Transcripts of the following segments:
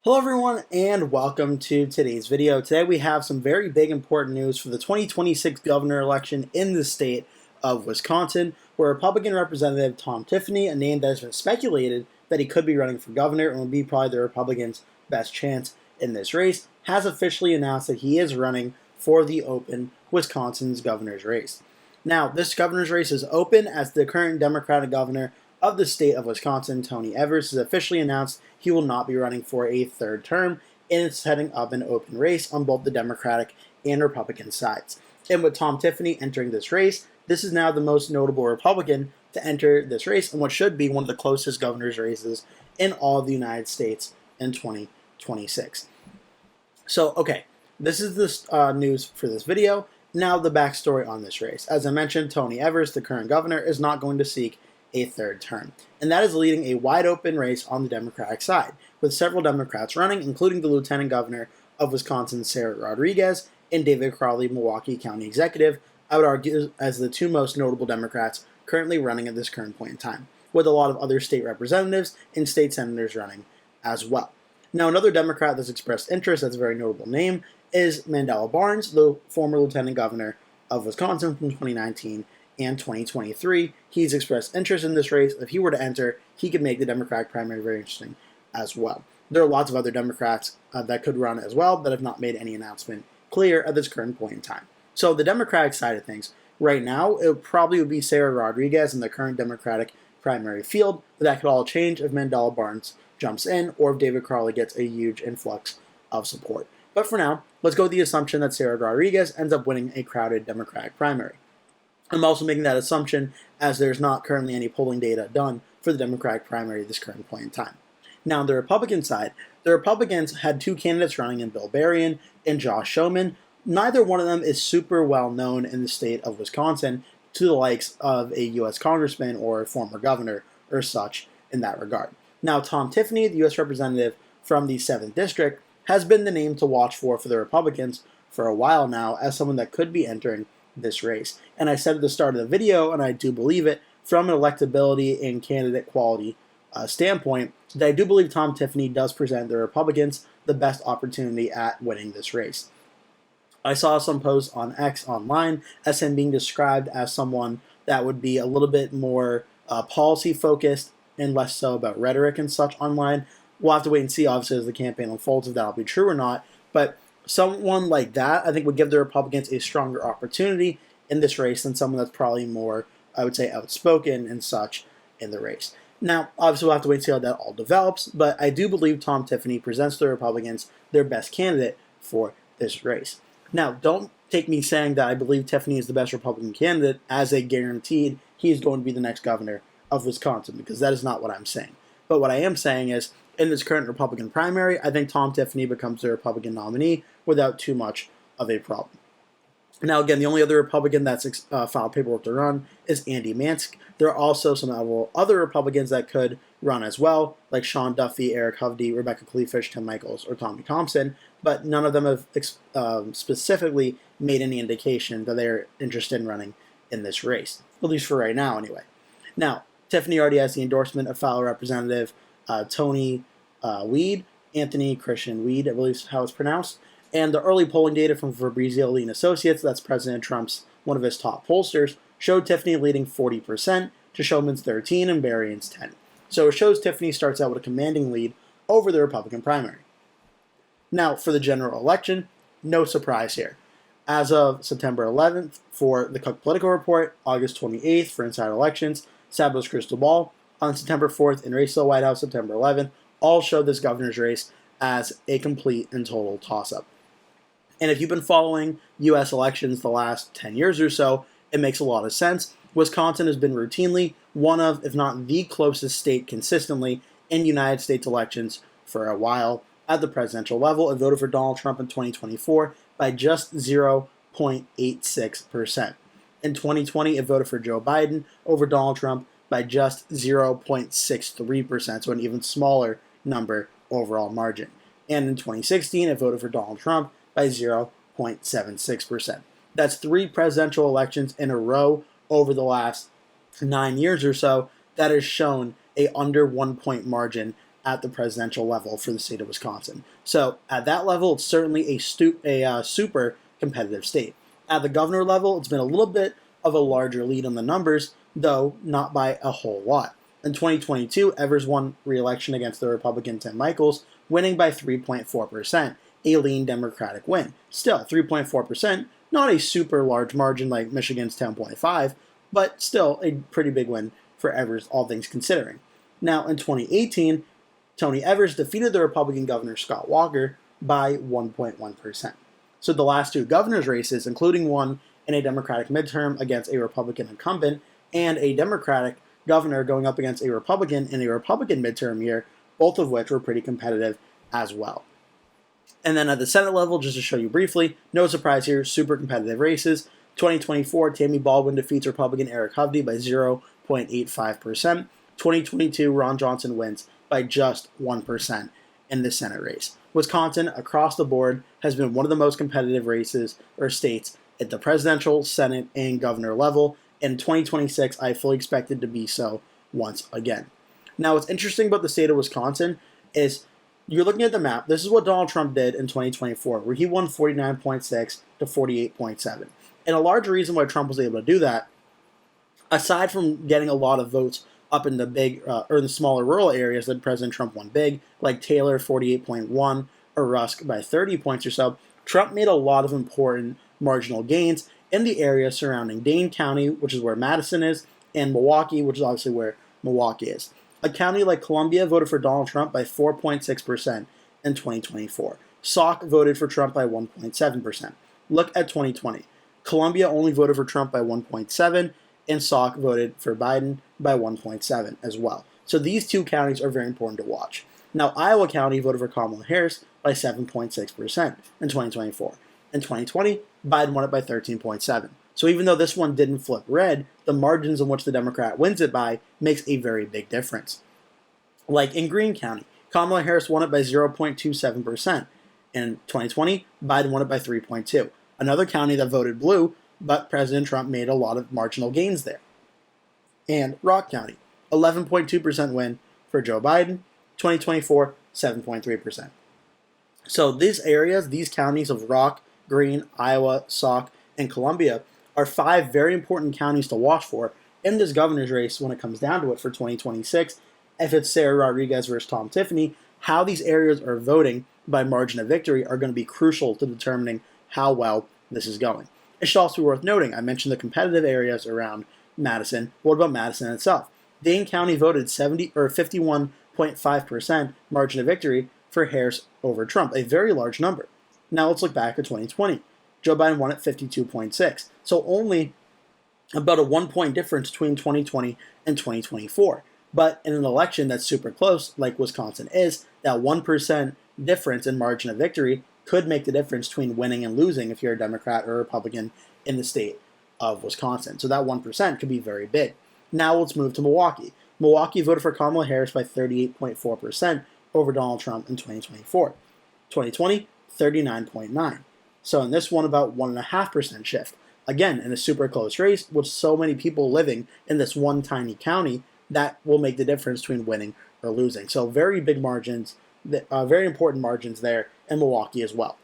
Hello everyone and welcome to today's video. Today we have some very big important news for the 2026 governor election in the state of Wisconsin, where Republican Representative Tom Tiffany, a name that has been speculated that he could be running for governor and would be probably the Republicans' best chance in this race, has officially announced that he is running for the open Wisconsin's governor's race. Now, this governor's race is open as the current Democratic governor of the state of Wisconsin, Tony Evers, has officially announced he will not be running for a third term, and it's setting up an open race on both the Democratic and Republican sides. And with Tom Tiffany entering this race, this is now the most notable Republican to enter this race and what should be one of the closest governor's races in all of the United States in 2026. So, okay, this is the news for this video. Now the backstory on this race. As I mentioned, Tony Evers, the current governor, is not going to seek a third term. And that is leading a wide open race on the Democratic side, with several Democrats running, including the Lieutenant Governor of Wisconsin, Sarah Rodriguez, and David Crowley, Milwaukee County Executive, I would argue as the two most notable Democrats currently running at this current point in time, with a lot of other state representatives and state senators running as well. Now, another Democrat that's expressed interest, that's a very notable name, is Mandela Barnes, the former Lieutenant Governor of Wisconsin from 2019 and 2023. He's expressed interest in this race. If he were to enter, he could make the Democratic primary very interesting as well. There are lots of other Democrats that could run as well that have not made any announcement clear at this current point in time. So the Democratic side of things, right now, it probably would be Sarah Rodriguez in the current Democratic primary field, but that could all change if Mandela Barnes jumps in or if David Crowley gets a huge influx of support. But for now, let's go with the assumption that Sarah Rodriguez ends up winning a crowded Democratic primary. I'm also making that assumption as there's not currently any polling data done for the Democratic primary at this current point in time. Now, on the Republican side, the Republicans had two candidates running in Bill Berrien and Josh Schoemann. Neither one of them is super well known in the state of Wisconsin to the likes of a U.S. congressman or a former governor or such in that regard. Now, Tom Tiffany, the U.S. representative from the 7th District, has been the name to watch for the Republicans for a while now as someone that could be entering this race. And I said at the start of the video, and I do believe it, from an electability and candidate quality standpoint, that I do believe Tom Tiffany does present the Republicans the best opportunity at winning this race. I saw some posts on X online as him being described as someone that would be a little bit more policy focused and less so about rhetoric and such online. We'll have to wait and see, obviously, as the campaign unfolds, if that'll be true or not. But someone like that, I think, would give the Republicans a stronger opportunity in this race than someone that's probably more, I would say, outspoken and such in the race. Now, obviously, we'll have to wait and see how that all develops, but I do believe Tom Tiffany presents the Republicans their best candidate for this race. Now, don't take me saying that I believe Tiffany is the best Republican candidate as a guaranteed he is going to be the next governor of Wisconsin, because that is not what I'm saying. But what I am saying is, in this current Republican primary, I think Tom Tiffany becomes the Republican nominee without too much of a problem. Now, again, the only other Republican that's filed paperwork to run is Andy Mansk. There are also some other Republicans that could run as well, like Sean Duffy, Eric Hovde, Rebecca Kleefisch, Tim Michaels, or Tommy Thompson, but none of them have specifically made any indication that they're interested in running in this race, at least for right now anyway. Now, Tiffany already has the endorsement of fellow Representative Tony Weed, Anthony Christian Weed, I believe is how it's pronounced. And the early polling data from Fabrizio Lee & Associates, that's President Trump's one of his top pollsters, showed Tiffany leading 40% to Schoemann's 13% and Berrien's 10%. So it shows Tiffany starts out with a commanding lead over the Republican primary. Now, for the general election, no surprise here. As of September 11th for the Cook Political Report, August 28th for Inside Elections, Sabo's Crystal Ball, on September 4th in Race to the White House, September 11th, all showed this governor's race as a complete and total toss-up. And if you've been following U.S. elections the last 10 years or so, it makes a lot of sense. Wisconsin has been routinely one of, if not the closest state consistently in United States elections for a while at the presidential level. It voted for Donald Trump in 2024 by just 0.86%. In 2020, it voted for Joe Biden over Donald Trump by just 0.63%, so an even smaller number overall margin. And in 2016, it voted for Donald Trump by 0.76%. That's 3 presidential elections in a row over the last 9 years or so that has shown a under 1 point margin at the presidential level for the state of Wisconsin. So at that level, it's certainly a super competitive state. At the governor level, it's been a little bit of a larger lead on the numbers, though not by a whole lot. In 2022, Evers won re-election against the Republican Tim Michels, winning by 3.4%, a lean Democratic win. Still, 3.4%, not a super large margin like Michigan's 10.5%, but still a pretty big win for Evers, all things considering. Now, in 2018, Tony Evers defeated the Republican governor Scott Walker by 1.1%. So the last two governor's races, including one in a Democratic midterm against a Republican incumbent, and a Democratic governor going up against a Republican in a Republican midterm year, both of which were pretty competitive as well. And then at the Senate level, just to show you briefly, no surprise here, super competitive races. 2024, Tammy Baldwin defeats Republican Eric Hovde by 0.85%. 2022, Ron Johnson wins by just 1% in the Senate race. Wisconsin, across the board, has been one of the most competitive races or states at the presidential, Senate, and governor level. In 2026, I fully expect it to be so once again. Now, what's interesting about the state of Wisconsin is you're looking at the map. This is what Donald Trump did in 2024, where he won 49.6 to 48.7. And a large reason why Trump was able to do that, aside from getting a lot of votes up in the big or the smaller rural areas that President Trump won big, like Taylor 48.1 or Rusk by 30 points or so, Trump made a lot of important marginal gains in the area surrounding Dane County, which is where Madison is, and Milwaukee, which is obviously where Milwaukee is. A county like Columbia voted for Donald Trump by 4.6% in 2024. Sauk voted for Trump by 1.7%. Look at 2020. Columbia only voted for Trump by 1.7%, and Sauk voted for Biden by 1.7% as well. So these two counties are very important to watch. Now, Iowa County voted for Kamala Harris by 7.6% in 2024. In 2020, Biden won it by 13.7%. So even though this one didn't flip red, the margins in which the Democrat wins it by makes a very big difference. Like in Greene County, Kamala Harris won it by 0.27%. In 2020, Biden won it by 3.2%. Another county that voted blue, but President Trump made a lot of marginal gains there. And Rock County, 11.2% win for Joe Biden. 2024, 7.3%. So these areas, these counties of Rock, Greene, Iowa, Sauk, and Columbia are 5 very important counties to watch for in this governor's race when it comes down to it for 2026. If it's Sarah Rodriguez versus Tom Tiffany, how these areas are voting by margin of victory are going to be crucial to determining how well this is going. It should also be worth noting, I mentioned the competitive areas around Madison. What about Madison itself? Dane County voted 51.5% margin of victory for Harris over Trump, a very large number. Now let's look back at 2020. Joe Biden won at 52.6%. So only about a 1-point difference between 2020 and 2024. But in an election that's super close, like Wisconsin is, that 1% difference in margin of victory could make the difference between winning and losing if you're a Democrat or a Republican in the state of Wisconsin. So that 1% could be very big. Now let's move to Milwaukee. Milwaukee voted for Kamala Harris by 38.4% over Donald Trump in 2024. 2020, 39.9%. So in this one, about 1.5% shift. Again, in a super close race, with so many people living in this one tiny county, that will make the difference between winning or losing. So very big margins, very important margins there in Milwaukee as well.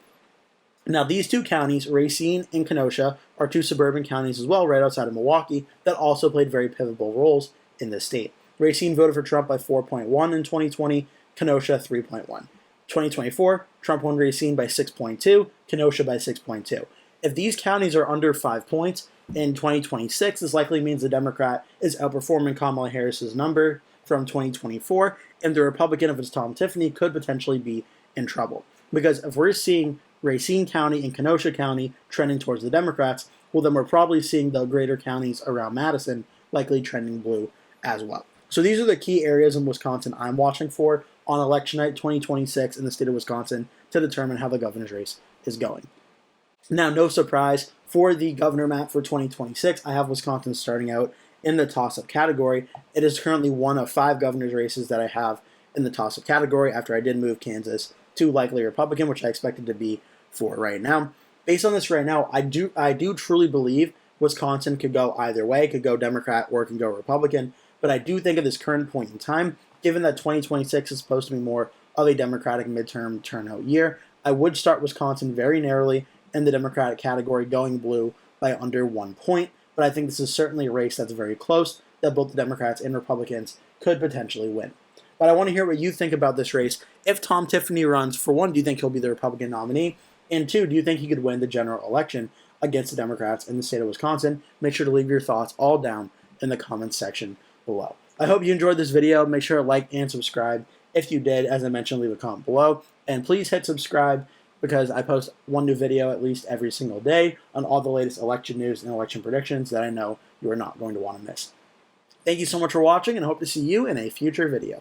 Now these two counties, Racine and Kenosha, are 2 suburban counties as well right outside of Milwaukee that also played very pivotal roles in this state. Racine voted for Trump by 4.1% in 2020, Kenosha 3.1%. 2024, Trump won Racine by 6.2%, Kenosha by 6.2%. If these counties are under 5 points in 2026, this likely means the Democrat is outperforming Kamala Harris's number from 2024, and the Republican, if it's Tom Tiffany, could potentially be in trouble. Because if we're seeing Racine County and Kenosha County trending towards the Democrats, well, then we're probably seeing the greater counties around Madison likely trending blue as well. So these are the key areas in Wisconsin I'm watching for on election night 2026 in the state of Wisconsin to determine how the governor's race is going. Now, no surprise, for the governor map for 2026, I have Wisconsin starting out in the toss-up category. It is currently one of 5 governor's races that I have in the toss-up category after I did move Kansas to likely Republican, which I expected to be for right now. Based on this right now, I do truly believe Wisconsin could go either way. It could go Democrat or it could go Republican. But I do think at this current point in time, given that 2026 is supposed to be more of a Democratic midterm turnout year, I would start Wisconsin very narrowly in the Democratic category, going blue by under 1 point. But I think this is certainly a race that's very close, that both the Democrats and Republicans could potentially win. But I want to hear what you think about this race. If Tom Tiffany runs, for one, do you think he'll be the Republican nominee? And two, do you think he could win the general election against the Democrats in the state of Wisconsin? Make sure to leave your thoughts all down in the comments section below. I hope you enjoyed this video. Make sure to like and subscribe. If you did, as I mentioned, leave a comment below. And please hit subscribe because I post one new video at least every single day on all the latest election news and election predictions that I know you are not going to want to miss. Thank you so much for watching, and I hope to see you in a future video.